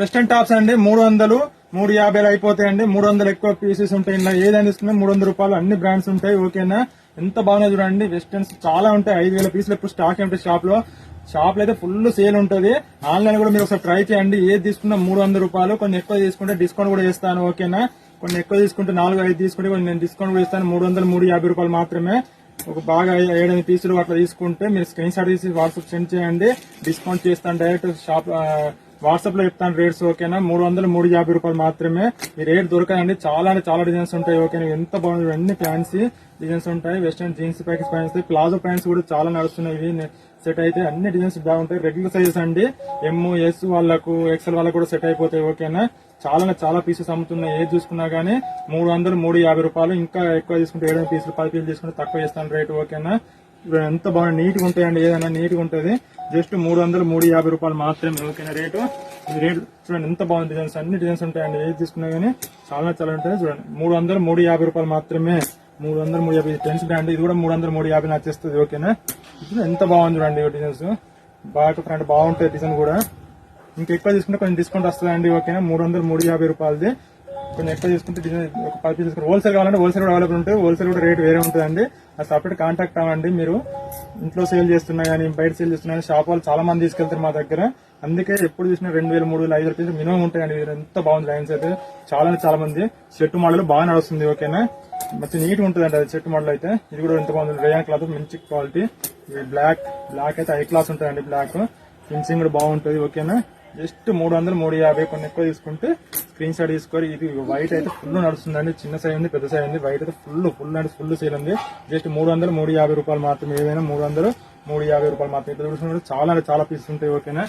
Western tops అండి 300 350 అయిపోతాయండి. 300 ఎక్కువ పీసెస్ ఉంటాయి. ఇలా ఏదైనా తీసుకున్నా 300 రూపాయలు అన్ని బ్రాండ్స్ ఉంటాయి. ఓకేనా, ఎంత బాగున్నాయి చూడండి. వెస్టర్న్స్ చాలా ఉంటాయి. 5000 పీసులు ఎప్పుడు స్టాక్ ఉంటాయి షాప్ లో అయితే ఫుల్ సేల్ ఉంటది. ఆన్లైన్ కూడా మీరు ఒకసారి ట్రై చేయండి. ఏది తీసుకున్నా 300 రూపాయలు. కొన్ని ఎక్కువ తీసుకుంటే డిస్కౌంట్ కూడా చేస్తాను. ఓకేనా, కొన్ని ఎక్కువ తీసుకుంటే 4-5 తీసుకుంటే కొన్ని నేను డిస్కౌంట్ కూడా ఇస్తాను. 300 350 రూపాయలు మాత్రమే. ఒక బాగా 7 పీసులు అట్లా తీసుకుంటే మీరు స్క్రీన్ షాట్ తీసి వాట్సాప్ సెండ్ చేయండి. డిస్కౌంట్ చేస్తాను. డైరెక్ట్ షాప్ వాట్సాప్ లో చెప్తాను రేట్స్. ఓకేనా, 300 350 రూపాయలు మాత్రమే. ఈ రేట్ దొరకదండి. చాలా అంటే చాలా డిజైన్స్ ఉంటాయి. ఓకేనా, ఎంత బాగుంది. అన్ని ఫ్యాన్సీ డిజైన్స్ ఉంటాయి. Western jeans packets pants, palazzo pants కూడా చాలా నడుస్తున్నాయి. ఇవి సెట్ అయితే అన్ని డిజైన్స్ బాగుంటాయి. రెగ్యులర్ సైజెస్ అండి. MS వాళ్ళకు XL వాళ్ళకు కూడా సెట్ అయిపోతాయి. ఓకేనా, చాలా పీసెస్ అమ్ముతున్నాయి. ఏది చూసుకున్నా గానీ 300 350 రూపాయలు. ఇంకా ఎక్కువ తీసుకుంటే 7 పీసులు 10 పీసులు తీసుకుంటే తక్కువ చేస్తాను రేటు. ఓకేనా, ఎంత బాగా నీట్ గా ఉంటాయండి. ఏదైనా నీట్ గా ఉంటుంది. జస్ట్ 300 350 రూపాయలు మాత్రమే. ఓకేనా, రేటు చూడండి ఎంత బాగుంది. డిజైన్స్ అన్ని డిజైన్స్ ఉంటాయండి. ఏది తీసుకున్నా గానీ చాలా ఉంటాయి. చూడండి 300 350 రూపాయలు మాత్రమే. 300 350 టెన్స్ బ్రాండ్. ఇది కూడా 300 350 నచ్చేస్తుంది. ఓకేనా, ఇప్పుడు ఎంత బాగుంది చూడండి డిజైన్స్. బాగా ఫ్రంట్ బాగుంటాయి. డిజైన్ కూడా ఇంకా ఎక్కువ తీసుకుంటే కొంచెం డిస్కౌంట్ వస్తుందండి. ఓకేనా, 300 350 రూపాయలది. కొంచెం ఎక్కువ తీసుకుంటే డిజైన్ ఒక 10 పీసెస్ తీసుకుంటే హోల్సేల్ కావాలంటే హోల్సేల్ కూడా అవైలబుల్ ఉంటుంది. హోల్సేల్ కూడా రేట్ వేరే ఉంటుందండి. అది సపరేట్ కాంటాక్ట్ అవ్వండి. మీరు ఇంట్లో సేల్ చేస్తున్నా కానీ బయట సేల్ చేస్తున్నా కానీ షాప్ వాళ్ళు చాలా మంది తీసుకెళ్తారు మా దగ్గర. అందుకే ఎప్పుడు చూసినా 2000 3000 5000 పీసులు మినిమం ఉంటాయండి. ఎంత బాగుంది లైన్స్ అయితే. చాలా మంది షర్ట్ మోడల్ బాగా నడుస్తుంది. ఓకేనా, మంచి నీట్ గా ఉంటుంది అండి అది షర్ట్ మోడల్ అయితే. ఇది కూడా ఎంత బాగుంది. రేయాన్ క్లాత్ మంచి క్వాలిటీ. బ్లాక్ అయితే హై క్లాస్ ఉంటుందండి. బ్లాక్ ఫినిషింగ్ కూడా బాగుంటుంది. ఓకేనా, జస్ట్ 300 350. కొన్ని ఎక్కువ తీసుకుంటే స్క్రీన్ షాట్ తీసుకోవాలి. ఇది వైట్ అయితే ఫుల్ నడుస్తుందండి. చిన్న సైజ్ ఉంది, పెద్ద సైజ్ ఉంది. వైట్ అయితే ఫుల్ సేల్ ఉంది. జస్ట్ 300 350 రూపాయలు మాత్రమే. ఏదైనా 300 350 రూపాయలు మాత్రమే. చాలా పీసెస్ ఉంటాయి. ఓకేనా.